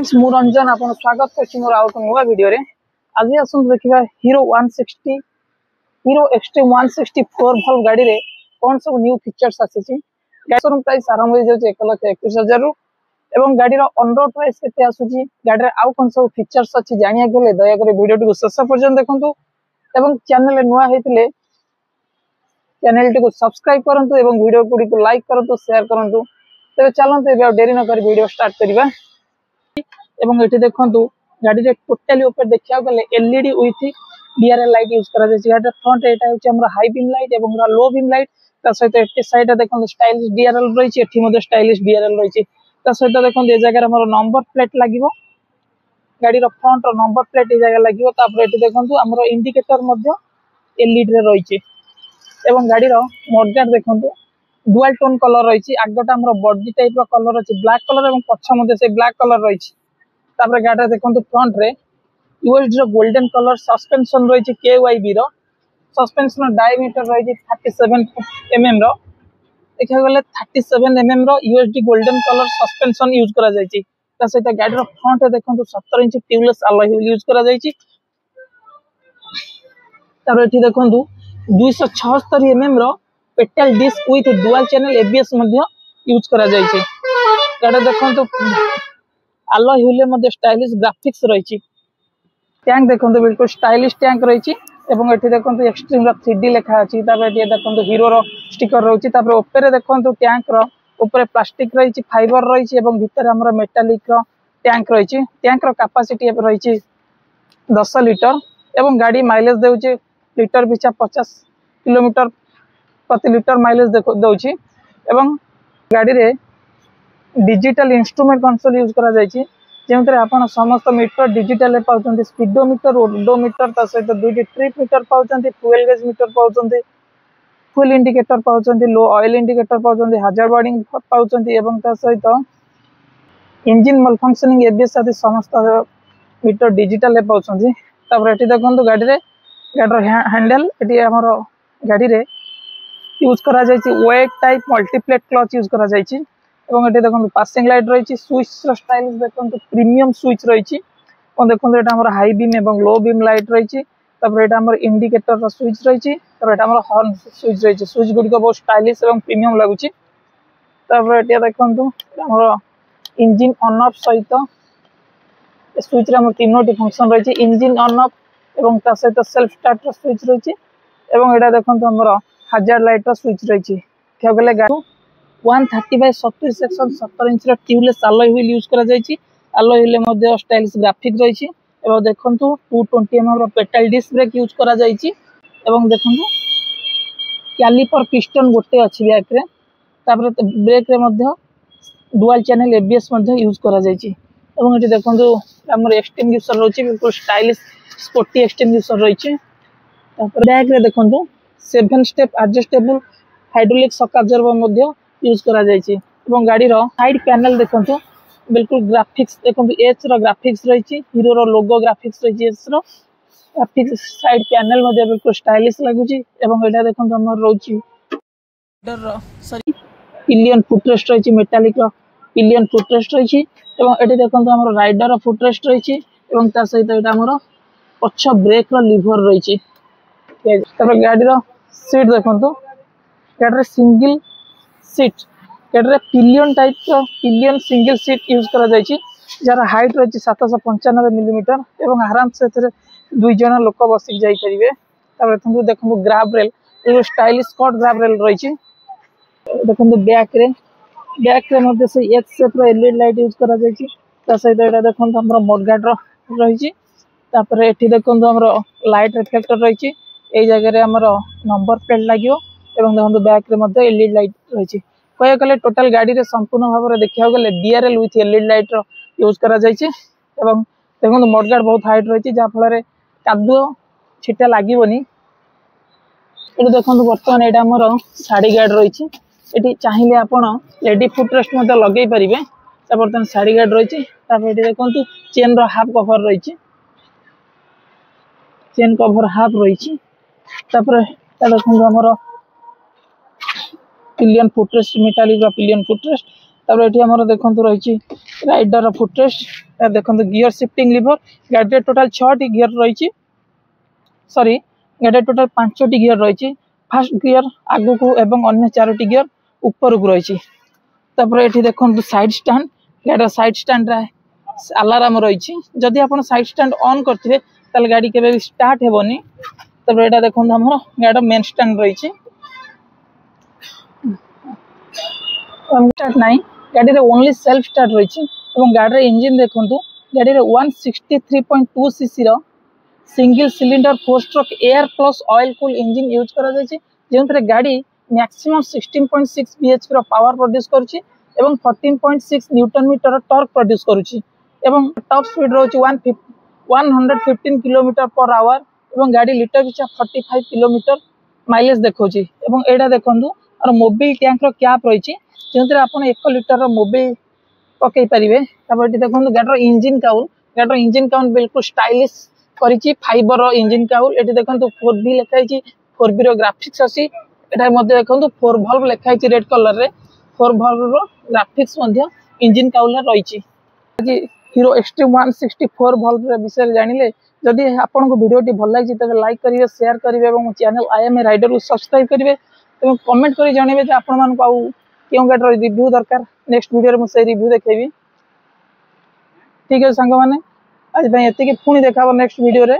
Friends मु रंजन आपन स्वागत करछि मोर आउट नुवा वीडियो रे। आज आसुन देखिबा हीरो 160 हीरो एक्सट्रीम 164 भल गाड़ी रे कोन सब न्यू फीचर्स आसीछि। गाड़ी शोरूम प्राइस आरंभ हो जाउछि 1,31,000 रु एवं गाड़ी रो ऑन रोड प्राइस केते आसुछि, गाड़ी रे आउ कोन सब फीचर्स अछि जानिया गेले दया करे वीडियो को शेष पर्यंत देखंतु एवं चैनल नुवा हेतिले चैनल को सब्सक्राइब करंतु एवं वीडियो को लाइक करंतु शेयर करंतु। तबे चलंतु एबे देरी न कर वीडियो स्टार्ट करिबा। एवं एठी देखंतु गाड़ी रे टोटली ऊपर देखिया गले LED with DRL light use करा जाय छै। गाड़ी फ्रंट एटा होचे हमरा हाई बीम लाइट एवं लो बीम लाइट, ता सहित एटी साइड देखंतु स्टाइलिश डीआरएल रही छै, एठी मध्ये स्टाइलिश डीआरएल रही छै। ता सहित देखंतु ए जगह हमर नंबर प्लेट लागिवो, गाड़ी रो फ्रंट रो नंबर प्लेट ए जगह लागिवो। तापर एठी देखंतु हमर इंडिकेटर मध्ये एलईडी रे रही छै एवं गाड़ी रो मडगार्ड देखंतु डुअल टोन कलर रही छै। आगटा हमर बॉडी टाइप रो कलर अछि ब्लैक कलर एवं पछ मध्ये से ब्लैक कलर रही छै। तापर गाड़ी देखंतु फ्रंट रे यूएसडी रो गोल्डन कलर सस्पेंशन रही छै, केवाईबी रो सस्पेंशन डायमीटर रही छै 37 एमएम रो, देखा गले 37 एमएम रो USD golden colour suspension use करा जाय छै। ता सहित गाड़ी रो फ्रंट रे देखंतु 17 inch tubeless alloy wheel use करा जाय छै। तापर एठी देखंतु 276 एमएम रो petal disc with dual channel ABS मध्ये यूज करा जाय छै। गाड़ी देखंतु अलॉय व्हील मध्ये स्टाइलिश ग्राफिक्स रही छै। टैंक देखंतु बिल्कुल स्टाइलिश टैंक रही छै एवं एठी देखंतु एक्सट्रीम रो 3D लिखा अछि। तापर एठी देखंतु हीरो रो स्टिकर रही छै। तापर ऊपर देखंतु टैंक रो ऊपर प्लास्टिक रही छै, फाइबर रही छै एवं भीतर हमर मेटालिक रो टैंक रही छै। टैंक रो कैपेसिटी रही छै 10 लीटर एवं गाड़ी माइलेज देउ छै लीटर पिछा 50 किलोमीटर प्रति लीटर माइलेज देउ छै। एवं गाड़ी रे डिजिटल इंस्ट्रूमेंट कंसोल यूज करा जाय छै, जेमतरे आपण समस्त मीटर डिजिटल पाउचंती, स्पीडोमीटर ओडोमीटर ता सहित दुईटी ट्रिप मीटर पाउचंती, फ्यूल गेज मीटर पाउचंती, फुल इंडिकेटर पाउचंती, लो ऑयल इंडिकेटर पाउचंती, हाजर वार्निंग पाउचंती एवं ता सहित इंजन मल फंक्शनिंग एबीएस आदि समस्त मीटर डिजिटल पाउचंती। तापर एठी देखंतु गाड़ी रो हैंडल एठी हमर गाड़ी रे यूज करा जाय छै wet type multiplate clutch use करा जाय छै। एवं एठी देखंतु पासिंग लाइट रही छै, स्विच रो स्टाइलिश देखंतु प्रीमियम स्विच रही छै। और देखंतु एटा हमर हाई बीम एवं लो बीम लाइट रही छै। तापर एटा हमर इंडिकेटर रो स्विच रही छै। तापर एटा हमर हॉर्न स्विच रही छै। स्विच गुडी को बहुत स्टाइलिश एवं प्रीमियम लागु छै। तापर एटा देखंतु हमर इंजन ऑन ऑफ सहित स्विच रे हमर तीनोटी फंक्शन रही छै, इंजन ऑन ऑफ एवं ता सहित सेल्फ स्टार्ट रो स्विच रही छै। एवं एटा देखंतु हमर हजार लाइट रो स्विच रही छै। क्या गले गाड़ी 130/70 सेक्शन 17 इंच रो ट्यूबलेस अलॉय व्हील यूज करा जाय छै। अलॉय व्हील मध्ये स्टाइलिश ग्राफिक रही छै। एवं देखंतु 220 एमएम रो पेडल डिस्क ब्रेक यूज करा जाय छै। एवं देखंतु कैलिपर पिस्टन गोटे अछि बैक रे। तापर ब्रेक रे मध्ये डुअल चैनल एबीएस मध्ये यूज करा जाय छै। एवं एठी देखंतु हमर एक्सटिंग्विशर रही छै, बिल्कुल स्टाइलिश स्पोर्टी एक्सटिंग्विशर रही छै। तापर बैक रे देखंतु 7 step adjustable hydraulic shock absorber मध्ये यूज करा जाय छै। एवं गाड़ी रो साइड पैनल देखंतु बिल्कुल ग्राफिक्स देखंतु एच रो ग्राफिक्स रही छै, हीरो रो लोगो ग्राफिक्स रही छै, एच रो ग्राफिक्स साइड पैनल मध्ये बिल्कुल स्टाइलिश लागु छै। एवं एटा देखंतु हमर रही छै डर रो सॉरी पिलियन फुटरेस्ट रही छै, मेटालिक रो पिलियन फुटरेस्ट रही छै। एवं एटी देखंतु हमर राइडर रो फुटरेस्ट रही छै एवं ता सहित एटा हमर पछ ब्रेक रो लीवर रही छै। तापर गाड़ी रो सीट देखंतु, गाड़ी रे सिंगल सीट, गाड़ी रे पिलियन टाइप रो पिलियन सिंगल सीट यूज करा जाय छै, जार हाइट रही 795 मिलीमीटर एवं आराम से एथरे दुई जण लोक बसिक जाई परिबे। तापर देखंतु ग्राब रेल ए स्टाइलिश कट ग्राब रेल रही छै। देखंतु बैक रे मध्ये से एच शेप रो एलईडी लाइट यूज करा जाय छै। ता सहित एटा देखंतु हमर मडगार्ड रो रही छै। तापर एठी देखंतु हमर लाइट रिफ्लेक्टर रही छै, ए जगह रे हमर नंबर प्लेट लागियो एवं देखंतु बैक रे मध्ये एलईडी लाइट रही छै। कहे गले टोटल गाड़ी रे संपूर्ण भाव रे देखिया गले डीआरएल विथ एलईडी लाइट रो यूज करा जाय छै। एवं देखंतु मडगार्ड बहुत हाइट रही छै, जा फल रे कादुओ छिटा लागिवनी। एठी देखंतु वर्तमान एटा हमर साडी गार्ड रही छै। एठी चाहिले आपण लेडी फुटरेस्ट मध्ये लगेई परिबे। ता वर्तमान साडी गार्ड रही छै। तापर एठी देखंतु चेन रो हाफ कवर रही छै, चेन कवर हाफ रही छै। तापर देखंतु हमर पिलियन फुटरेस्ट मेटालिक रो पिलियन फुटरेस्ट तापर ये आम देखो रही राइडर फुटरेस्ट देखो गियर शिफ्टिंग लिवर गाड़ी टोटाल 6टी गियर रही सॉरी गाड़ी टोटाल 5टी गियर रही फास्ट गियर आगु को एवं अन्य 4टी गियर ऊपर को रही ये देखो साइड स्टैंड गाड़ी साइड स्टैंड अलाराम रही जदि आप साइड स्टैंड ऑन करते गाड़ी के स्टार्ट हेबनी तब ये देखो गाड़ी मेन स्टैंड रही स्टार्ट नहीं गाड़ी ओनली सेल्फ स्टार्ट रही गाड़ी इंजिन देखो गाड़ी 163.2 CC single cylinder 4 stroke air plus oil cool engine use करा जो गाड़ी मैक्सिमम 16.6 bhp पावर प्रोड्यूस करुच्ची 14.6 न्यूटन मीटर टॉर्क प्रोड्यूस करुच्ची टॉप स्पीड रही 115 किलोमीटर पर आवर गाड़ी लिटर पिछा 45 किलोमीटर माइलेज देखा यहाँ देखो और मोबिल टैंक कैप रही जो आप 1 लिटर मोबिल पकई पारे देखो गाड़ी इंजिन काउल बिल्कुल स्टाइलिश करी फाइबर इंजिन काउल ये देखो 4B लिखाई 4B ग्राफिक्स अच्छी यहाँ देखो 4 valve लिखाई रेड कलर रे 4 valve ग्राफिक्स इंजिन काउल रही हीरो एक्सट्रीम 164 valve विषय जानिले जदि आपन को वीडियो भल लगी तबे लाइक करिवे शेयर करिवे और चैनल आईएमए राइडर को सब्सक्राइब करिवे और कमेंट करी जानइबे जे आपन मान को क्यों गाड़ी रिव्यू दरकार नेक्स्ट वीडियो में से रिव्यू देखेबी ठीक है संग माने आज भाई एति के पुणी देखा नेक्स्ट वीडियो रे।